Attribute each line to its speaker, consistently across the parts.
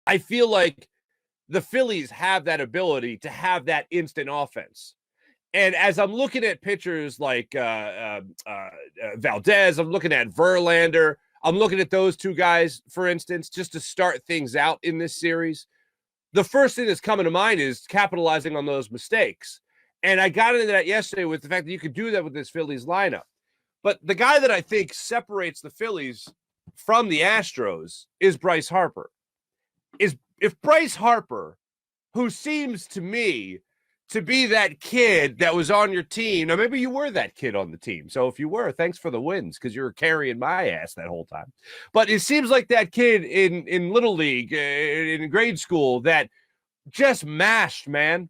Speaker 1: I feel like the Phillies have that ability to have that instant offense. And as I'm looking at pitchers like Valdez, I'm looking at Verlander, I'm looking at those two guys, for instance, just to start things out in this series. The first thing that's coming to mind is capitalizing on those mistakes. And I got into that yesterday with the fact that you could do that with this Phillies lineup. But the guy that I think separates the Phillies from the Astros is Bryce Harper. If Bryce Harper, who seems to me to be that kid that was on your team. Now, maybe you were that kid on the team. So if you were, thanks for the wins because you were carrying my ass that whole time. But it seems like that kid in Little League, in grade school, that just mashed, man.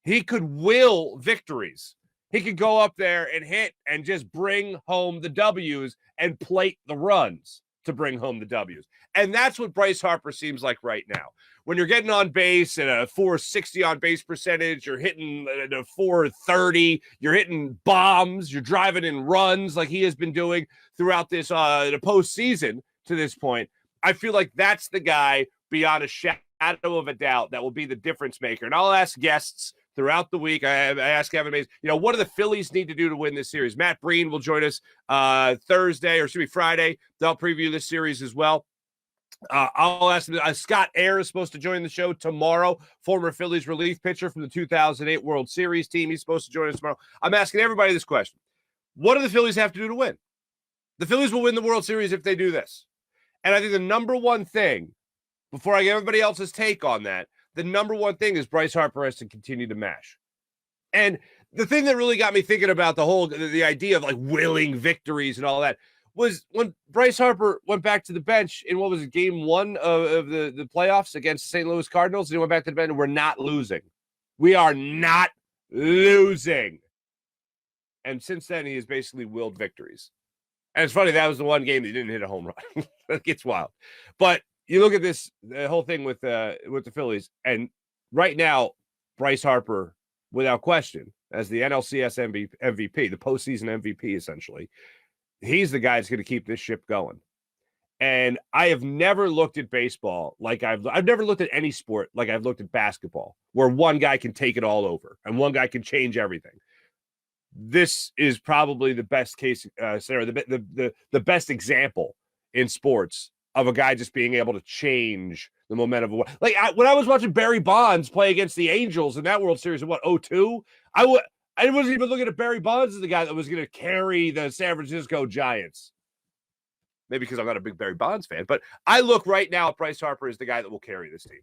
Speaker 1: He could will victories. He could go up there and hit and just bring home the W's and plate the runs to bring home the W's. And that's what Bryce Harper seems like right now. When you're getting on base at a 460 on base percentage, you're hitting at a 430, you're hitting bombs, you're driving in runs like he has been doing throughout this the postseason to this point. I feel like that's the guy beyond a shadow of a doubt that will be the difference maker. And I'll ask guests throughout the week. I ask Kevin Mays, what do the Phillies need to do to win this series? Matt Breen will join us Friday. They'll preview this series as well. I'll ask Scott Air is supposed to join the show tomorrow, former Phillies relief pitcher from the 2008 World Series team. He's supposed to join us tomorrow. I'm asking everybody this question. What do the Phillies have to do to win? The Phillies will win the World Series if they do this. And I think the number one thing, before I get everybody else's take on that, the number one thing is Bryce Harper has to continue to mash. And the thing that really got me thinking about the idea of like willing victories and all that was when Bryce Harper went back to the bench in game 1 of the playoffs against the St. Louis Cardinals. And he went back to the bench and we're not losing. We are not losing. And since then, he has basically willed victories. And it's funny, that was the one game that he didn't hit a home run. That gets wild. But you look at the whole thing with the Phillies, and right now, Bryce Harper, without question, as the NLCS MVP, the postseason MVP, essentially, he's the guy that's going to keep this ship going. And I have never looked at baseball like I've never looked at any sport like I've looked at basketball, where one guy can take it all over and one guy can change everything. This is probably the best case scenario, the best example in sports of a guy just being able to change the momentum of when I was watching Barry Bonds play against the Angels in that World Series in 2002, I wasn't even looking at Barry Bonds as the guy that was going to carry the San Francisco Giants. Maybe because I'm not a big Barry Bonds fan, but I look right now at Bryce Harper as the guy that will carry this team.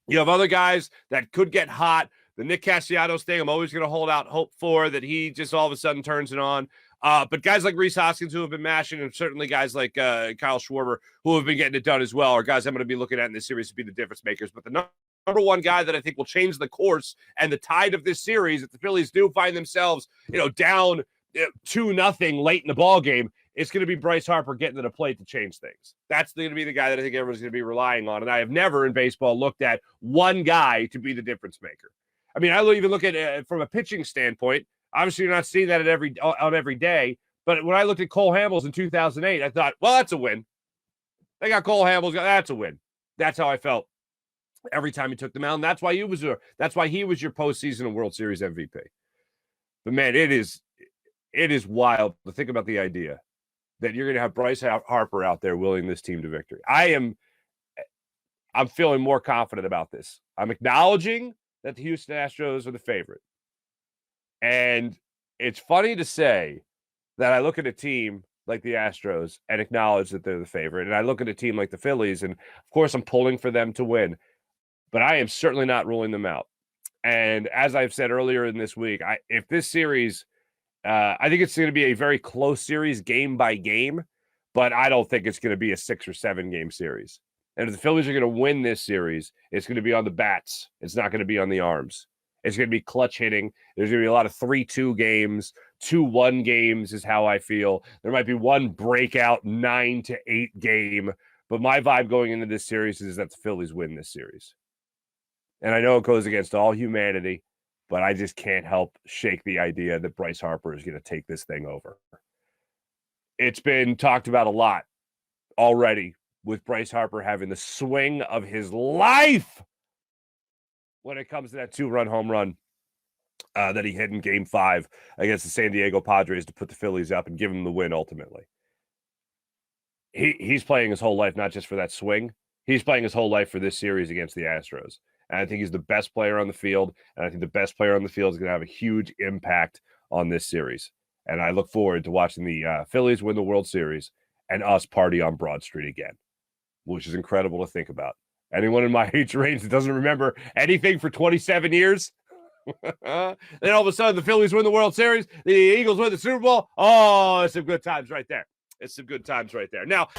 Speaker 1: You have other guys that could get hot. The Nick Castellanos thing, I'm always going to hold out hope for that he just all of a sudden turns it on. But guys like Rhys Hoskins who have been mashing, and certainly guys like Kyle Schwarber who have been getting it done as well, are guys I'm going to be looking at in this series to be the difference makers. But the number one guy that I think will change the course and the tide of this series, if the Phillies do find themselves, down 2-0 late in the ball game, it's going to be Bryce Harper getting to the plate to change things. That's going to be the guy that I think everyone's going to be relying on. And I have never in baseball looked at one guy to be the difference maker. I mean, I even look at it from a pitching standpoint. Obviously, you're not seeing that on every day. But when I looked at Cole Hamels in 2008, I thought, well, that's a win. They got Cole Hamels. That's a win. That's how I felt every time he took the mound. That's why he was your postseason and World Series MVP. But man, it is wild to think about the idea that you're going to have Bryce Harper out there willing this team to victory. I'm feeling more confident about this. I'm acknowledging that the Houston Astros are the favorite. And it's funny to say that I look at a team like the Astros and acknowledge that they're the favorite. And I look at a team like the Phillies, and of course I'm pulling for them to win. But I am certainly not ruling them out. And as I've said earlier in this week, if this series, I think it's going to be a very close series game by game, but I don't think it's going to be a 6 or 7 game series. And if the Phillies are going to win this series, it's going to be on the bats. It's not going to be on the arms. It's going to be clutch hitting. There's going to be a lot of 3-2 games. 2-1 games is how I feel. There might be one breakout 9-8 game. But my vibe going into this series is that the Phillies win this series. And I know it goes against all humanity, but I just can't help shake the idea that Bryce Harper is going to take this thing over. It's been talked about a lot already with Bryce Harper having the swing of his life when it comes to that 2-run home run that he hit in Game 5 against the San Diego Padres to put the Phillies up and give him the win ultimately. He's playing his whole life, not just for that swing. He's playing his whole life for this series against the Astros. And I think he's the best player on the field. And I think the best player on the field is going to have a huge impact on this series. And I look forward to watching the Phillies win the World Series and us party on Broad Street again, which is incredible to think about. Anyone in my age range that doesn't remember anything for 27 years, then all of a sudden the Phillies win the World Series, the Eagles win the Super Bowl. Oh, it's some good times right there. It's some good times right there. Now,